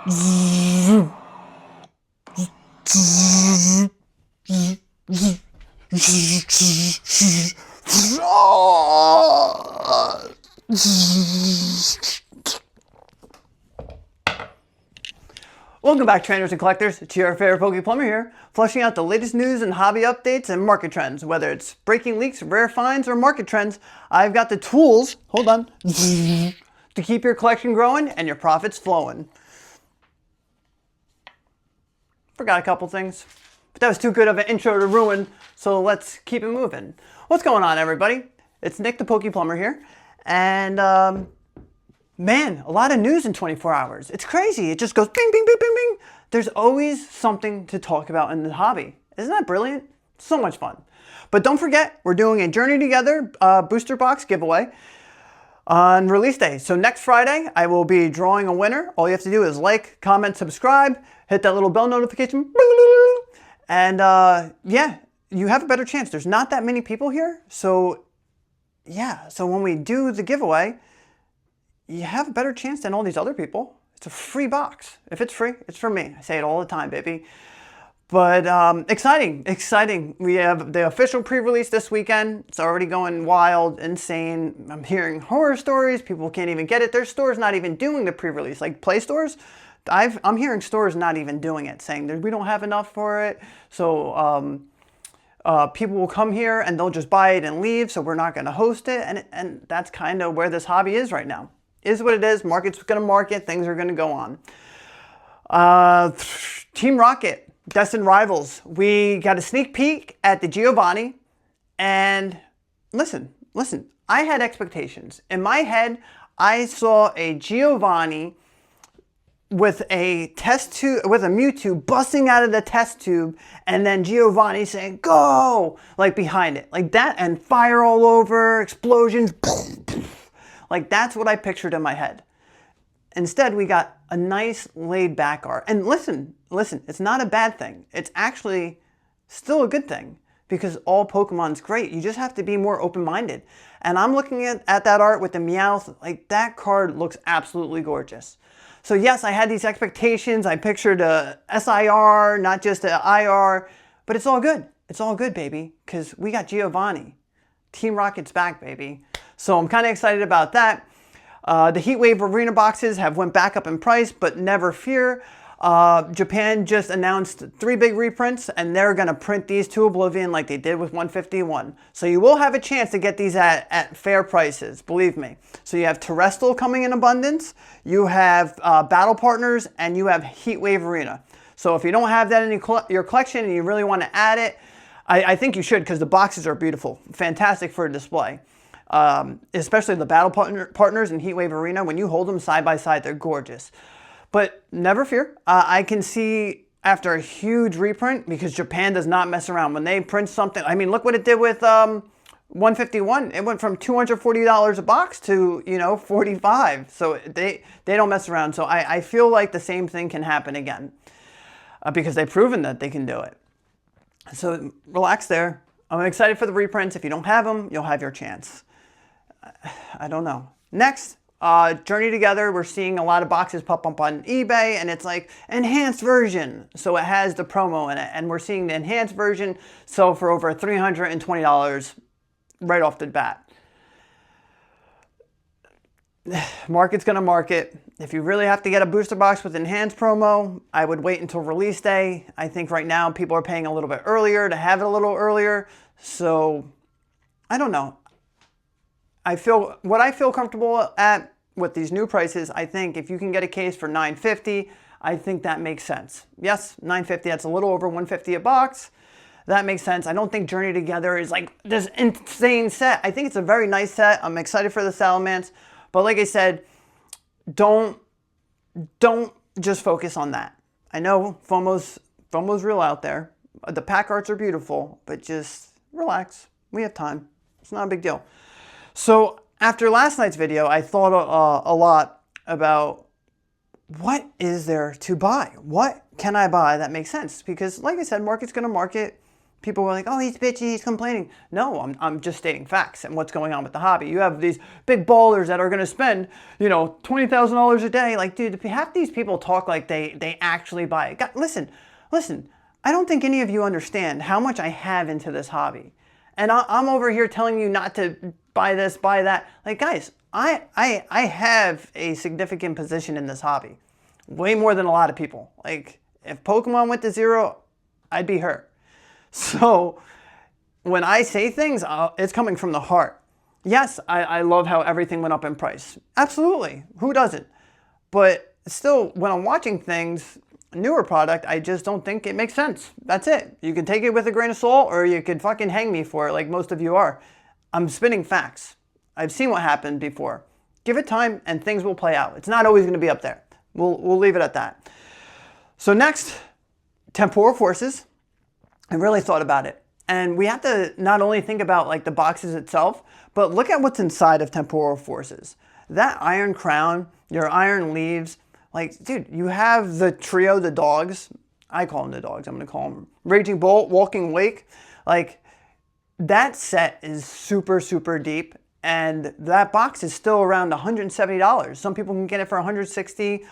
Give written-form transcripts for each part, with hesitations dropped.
Welcome back, trainers and collectors. It's your favorite Poke Plumber here, flushing out the latest news and hobby updates and market trends. Whether it's breaking leaks, rare finds, or market trends, I've got the tools, hold on, to keep your collection growing and your profits flowing. Forgot a couple things, but that was too good of an intro to ruin, so let's keep it moving. What's going on, everybody? It's Nick the Poke Plumber here, and man, a lot of news in 24 hours. It's crazy. It just goes bing, bing, bing, bing, bing. There's always something to talk about in the hobby. Isn't that brilliant? So much fun. But don't forget, we're doing a Journey Together booster box giveaway on release day. So next Friday, I will be drawing a winner. All you have to do is like, comment, subscribe, hit that little bell notification, and yeah, you have a better chance. There's not that many people here. So yeah, so when we do the giveaway, you have a better chance than all these other people. It's a free box. If it's free, it's for me. I say it all the time, baby. But exciting, exciting. We have the official pre-release this weekend. It's already going wild, insane. I'm hearing horror stories. People can't even get it. There's stores not even doing the pre-release. Like Play stores, I'm hearing stores not even doing it, saying that we don't have enough for it. So people will come here and they'll just buy it and leave. So we're not going to host it. And that's kind of where this hobby is right now. Is what it is. Market's going to market. Things are going to go on. Team Rocket, Destined Rivals. We got a sneak peek at the Giovanni. And listen. I had expectations. In my head, I saw a Giovanni with a test tube, with a Mewtwo busting out of the test tube, and then Giovanni saying, "Go!" like behind it. Like that, and fire all over, explosions. Like that's what I pictured in my head. Instead, we got a nice laid back art. And listen, it's not a bad thing. It's actually still a good thing because all Pokemon's great. You just have to be more open-minded. And I'm looking at that art with the Meowth. Like that card looks absolutely gorgeous. So yes, I had these expectations. I pictured a SIR, not just an IR, but it's all good. It's all good, baby, because we got Giovanni. Team Rocket's back, baby. So I'm kind of excited about that. The Heatwave Arena boxes have went back up in price, but never fear. Japan just announced 3 big reprints, and they're going to print these to Oblivion like they did with 151. So you will have a chance to get these at fair prices, believe me. So you have Terrestrial coming in abundance, you have Battle Partners, and you have Heatwave Arena. So if you don't have that in your collection and you really want to add it, I think you should because the boxes are beautiful. Fantastic for a display. Especially the Battle Partners and Heatwave Arena. When you hold them side by side, they're gorgeous. But never fear. I can see after a huge reprint, because Japan does not mess around. When they print something, I mean, look what it did with 151. It went from $240 a box to, $45. So they don't mess around. So I feel like the same thing can happen again because they've proven that they can do it. So relax there. I'm excited for the reprints. If you don't have them, you'll have your chance. I don't know. Next, Journey Together. We're seeing a lot of boxes pop up on eBay, and it's like enhanced version. So it has the promo in it, and we're seeing the enhanced version sell for over $320 right off the bat. Market's going to market. If you really have to get a booster box with enhanced promo, I would wait until release day. I think right now people are paying a little bit earlier to have it a little earlier. So I don't know. I feel comfortable at with these new prices. I think if you can get a case for $950, I think that makes sense. Yes, $950, that's a little over $150 a box. That makes sense. I don't think Journey Together is like this insane set. I think it's a very nice set. I'm excited for the Salamence. But like I said, don't just focus on that. I know FOMO's real out there. The pack arts are beautiful, but just relax. We have time. It's not a big deal. So after last night's video, I thought a lot about what is there to buy? What can I buy that makes sense? Because like I said, market's going to market. People were like, oh, he's bitchy, he's complaining. No, I'm just stating facts and what's going on with the hobby. You have these big ballers that are going to spend, you know, $20,000 a day. Like, dude, half these people talk like they actually buy it. God, listen, I don't think any of you understand how much I have into this hobby. And I'm over here telling you not to buy this, buy that. Like, guys, I have a significant position in this hobby. Way more than a lot of people. Like, if Pokemon went to zero, I'd be hurt. So when I say things, it's coming from the heart. Yes, I love how everything went up in price. Absolutely. Who doesn't? But still, when I'm watching things, newer product, I just don't think it makes sense. That's it. You can take it with a grain of salt, or you could fucking hang me for it like most of you are. I'm spinning facts. I've seen what happened before. Give it time and things will play out. It's not always going to be up there. We'll leave it at that. So next, Temporal Forces. I really thought about it. And we have to not only think about like the boxes itself, but look at what's inside of Temporal Forces. That iron crown, your iron leaves, like, dude, you have the trio, the dogs. I call them the dogs. I'm going to call them Raging Bolt, Walking Wake. Like, that set is super, super deep. And that box is still around $170. Some people can get it for $160 to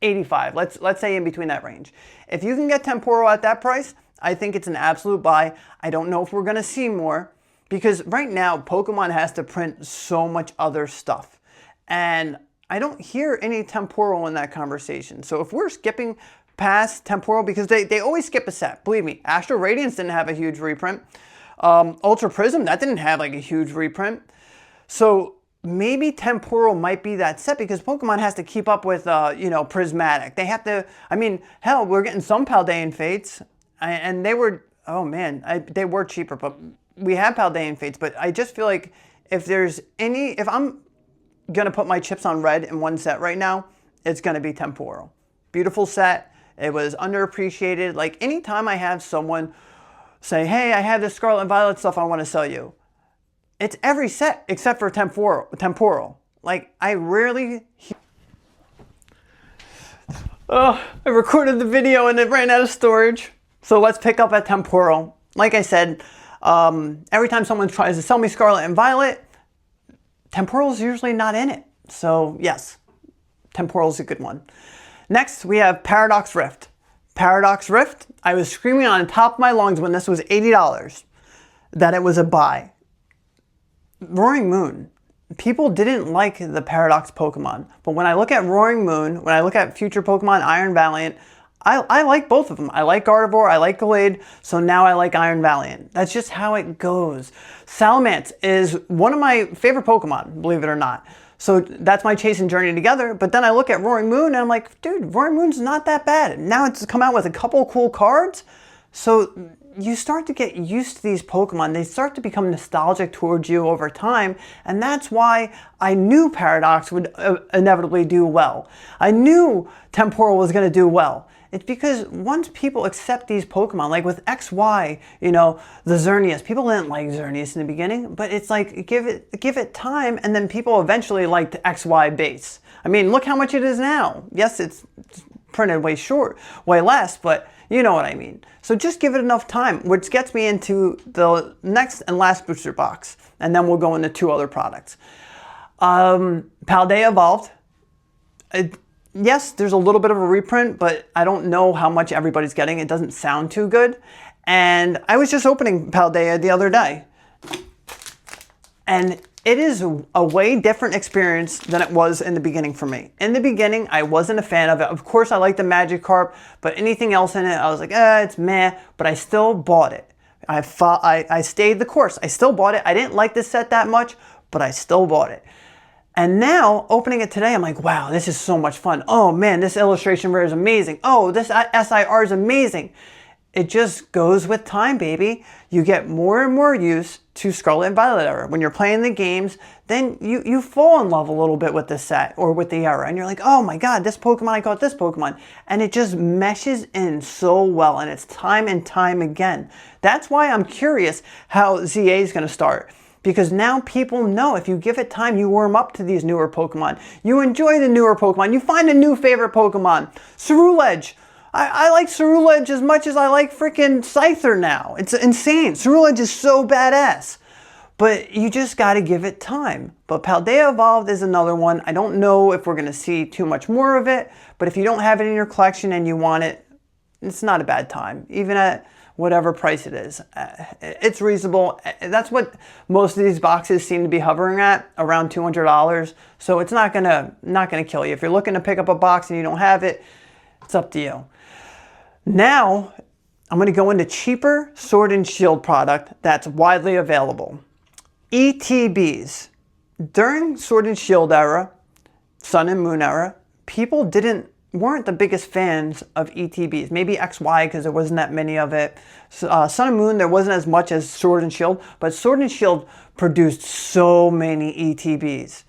$185. Let's say in between that range. If you can get Temporal at that price, I think it's an absolute buy. I don't know if we're going to see more because right now Pokemon has to print so much other stuff. And I don't hear any Temporal in that conversation. So if we're skipping past Temporal, because they always skip a set. Believe me, Astral Radiance didn't have a huge reprint. Ultra Prism, that didn't have like a huge reprint. So maybe Temporal might be that set because Pokemon has to keep up with, you know, Prismatic. They have to, I mean, hell, we're getting some Paldean Fates and they were, oh man, they were cheaper, but we have Paldean Fates, but I just feel like if I'm going to put my chips on red in one set right now, it's going to be Temporal. Beautiful set. It was underappreciated. Like anytime I have someone say, hey, I have this Scarlet and Violet stuff I want to sell you. It's every set except for Temporal. Like, I rarely... Oh, I recorded the video and it ran out of storage. So let's pick up at Temporal. Like I said, every time someone tries to sell me Scarlet and Violet, Temporal's usually not in it. So yes, Temporal's a good one. Next, we have Paradox Rift. Paradox Rift, I was screaming on the top of my lungs when this was $80 that it was a buy. Roaring Moon. People didn't like the Paradox Pokemon, but when I look at Roaring Moon, when I look at future Pokemon, Iron Valiant, I like both of them. I like Gardevoir, I like Gallade, so now I like Iron Valiant. That's just how it goes. Salamence is one of my favorite Pokemon, believe it or not. So that's my chase and journey together. But then I look at Roaring Moon and I'm like, dude, Roaring Moon's not that bad. Now it's come out with a couple cool cards. So you start to get used to these Pokemon. They start to become nostalgic towards you over time. And that's why I knew Paradox would inevitably do well. I knew Temporal was going to do well. It's because once people accept these Pokemon, like with XY, you know, the Xerneas, people didn't like Xerneas in the beginning, but it's like, give it time, and then people eventually liked XY base. I mean, look how much it is now. Yes, it's printed way less, but you know what I mean. So just give it enough time, which gets me into the next and last booster box, and then we'll go into two other products. Paldea Evolved. Yes, there's a little bit of a reprint, but I don't know how much everybody's getting. It doesn't sound too good. And I was just opening Paldea the other day. And it is a way different experience than it was in the beginning for me. In the beginning, I wasn't a fan of it. Of course, I like the Magikarp, but anything else in it, I was like, it's meh, but I still bought it. I stayed the course. I still bought it. I didn't like this set that much, but I still bought it. And now, opening it today, I'm like, wow, this is so much fun. Oh man, this illustration rare is amazing. Oh, this SIR is amazing. It just goes with time, baby. You get more and more used to Scarlet and Violet era. When you're playing the games, then you fall in love a little bit with the set or with the era. And you're like, oh my God, this Pokemon, I caught this Pokemon. And it just meshes in so well. And it's time and time again. That's why I'm curious how ZA is going to start. Because now people know if you give it time, you warm up to these newer Pokemon. You enjoy the newer Pokemon. You find a new favorite Pokemon. Ceruledge. I like Ceruledge as much as I like freaking Scyther now. It's insane. Ceruledge is so badass. But you just got to give it time. But Paldea Evolved is another one. I don't know if we're going to see too much more of it, but if you don't have it in your collection and you want it, it's not a bad time, even at whatever price it is. It's reasonable. That's what most of these boxes seem to be hovering at, around $200. So it's not gonna kill you. If you're looking to pick up a box and you don't have it, it's up to you. Now, I'm going to go into cheaper Sword and Shield product that's widely available. ETBs. During Sword and Shield era, Sun and Moon era, people weren't the biggest fans of ETBs. Maybe XY because there wasn't that many of it. Sun and Moon, there wasn't as much as Sword and Shield, but Sword and Shield produced so many ETBs.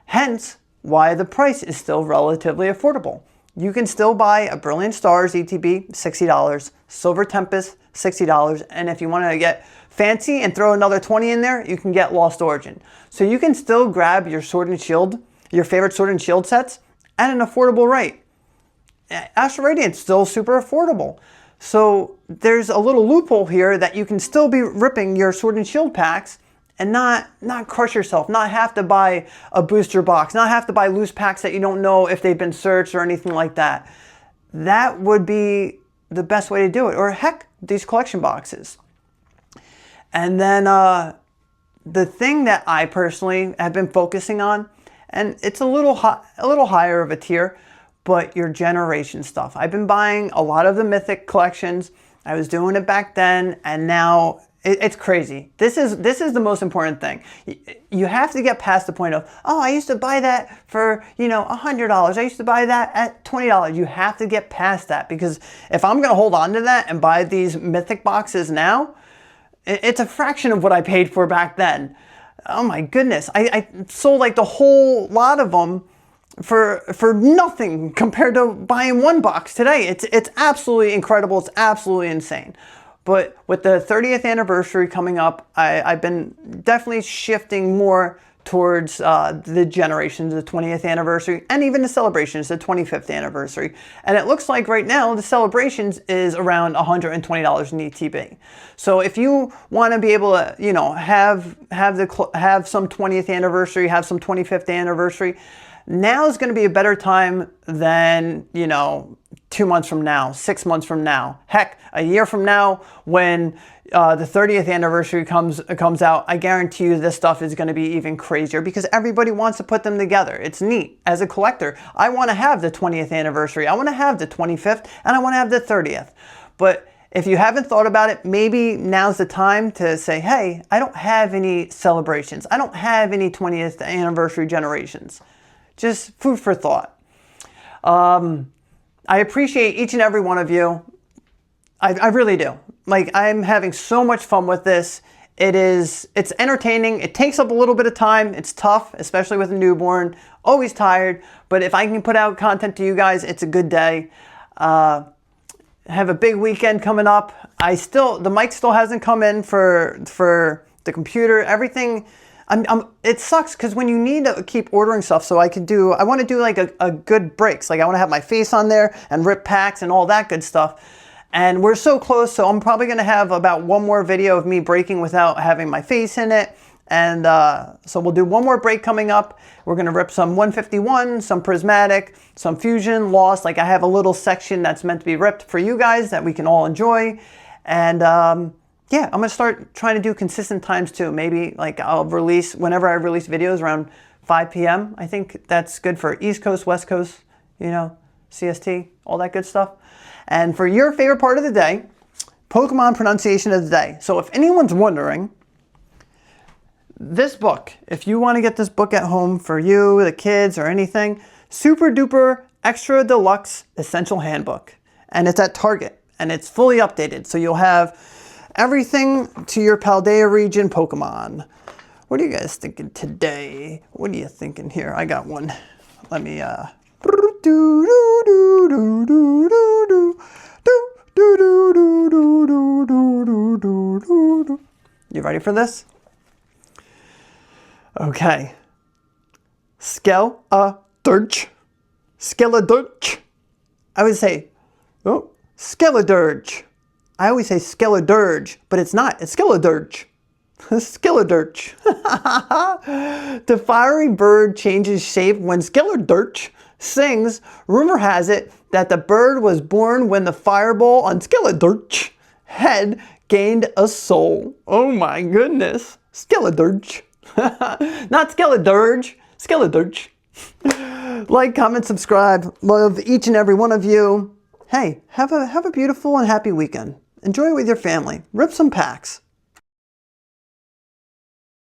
Hence, why the price is still relatively affordable. You can still buy a Brilliant Stars ETB, $60, Silver Tempest, $60, and if you want to get fancy and throw another 20 in there, you can get Lost Origin. So you can still grab your Sword and Shield, your favorite Sword and Shield sets at an affordable rate. Astral Radiant's still super affordable. So there's a little loophole here that you can still be ripping your Sword and Shield packs and not crush yourself, not have to buy a booster box, not have to buy loose packs that you don't know if they've been searched or anything like that. That would be the best way to do it. Or heck, these collection boxes. And then the thing that I personally have been focusing on, and it's a little higher of a tier, but your generation stuff. I've been buying a lot of the Mythic collections. I was doing it back then, and now it's crazy. This is the most important thing. You have to get past the point of, oh, I used to buy that for, $100. I used to buy that at $20. You have to get past that, because if I'm going to hold on to that and buy these Mythic boxes now, it's a fraction of what I paid for back then. Oh my goodness. I sold like the whole lot of them for nothing compared to buying one box today. It's absolutely incredible. It's absolutely insane. But with the 30th anniversary coming up, I've been definitely shifting more towards the generations, the 20th anniversary, and even the celebrations, the 25th anniversary. And it looks like right now the celebrations is around $120 in ETB. So if you want to be able to, have some 20th anniversary, have some 25th anniversary, now is going to be a better time than, 2 months from now, 6 months from now, heck, a year from now when the 30th anniversary comes out. I guarantee you this stuff is going to be even crazier because everybody wants to put them together. It's neat. As a collector, I want to have the 20th anniversary, I want to have the 25th, and I want to have the 30th. But if you haven't thought about it, maybe now's the time to say, hey, I don't have any celebrations. I don't have any 20th anniversary generations. Just food for thought. I appreciate each and every one of you. I really do. Like, I'm having so much fun with this. It's entertaining. It takes up a little bit of time. It's tough, especially with a newborn. Always tired. But if I can put out content to you guys, it's a good day. Have a big weekend coming up. The mic still hasn't come in for the computer. Everything. It sucks because when you need to keep ordering stuff, so I want to do like a good breaks. Like I want to have my face on there and rip packs and all that good stuff. And we're so close, so I'm probably going to have about one more video of me breaking without having my face in it. And so we'll do one more break coming up. We're going to rip some 151, some Prismatic, some Fusion, Lost. Like I have a little section that's meant to be ripped for you guys that we can all enjoy. And yeah, I'm going to start trying to do consistent times too. Maybe like whenever I release videos around 5 p.m. I think that's good for East Coast, West Coast, CST, all that good stuff. And for your favorite part of the day, Pokemon pronunciation of the day. So if anyone's wondering, this book, if you want to get this book at home for you, the kids, or anything, Super Duper Extra Deluxe Essential Handbook. And it's at Target, and it's fully updated. So you'll have everything to your Paldea region Pokemon. What are you guys thinking today? What are you thinking here? I got one. Let me, You ready for this? Okay. Skeladurch. I would say Oh, Skeledirge. I always say Skeledirge, but it's not. It's Skeledirge. Skeledirge. The fiery bird changes shape when Skeledirge sings. Rumor has it that the bird was born when the fireball on Skeledirge's head gained a soul. Oh my goodness. Skeledirge. Not Skeledirge. Skeledirge. Like, comment, subscribe. Love each and every one of you. Hey, have a beautiful and happy weekend. Enjoy it with your family. Rip some packs.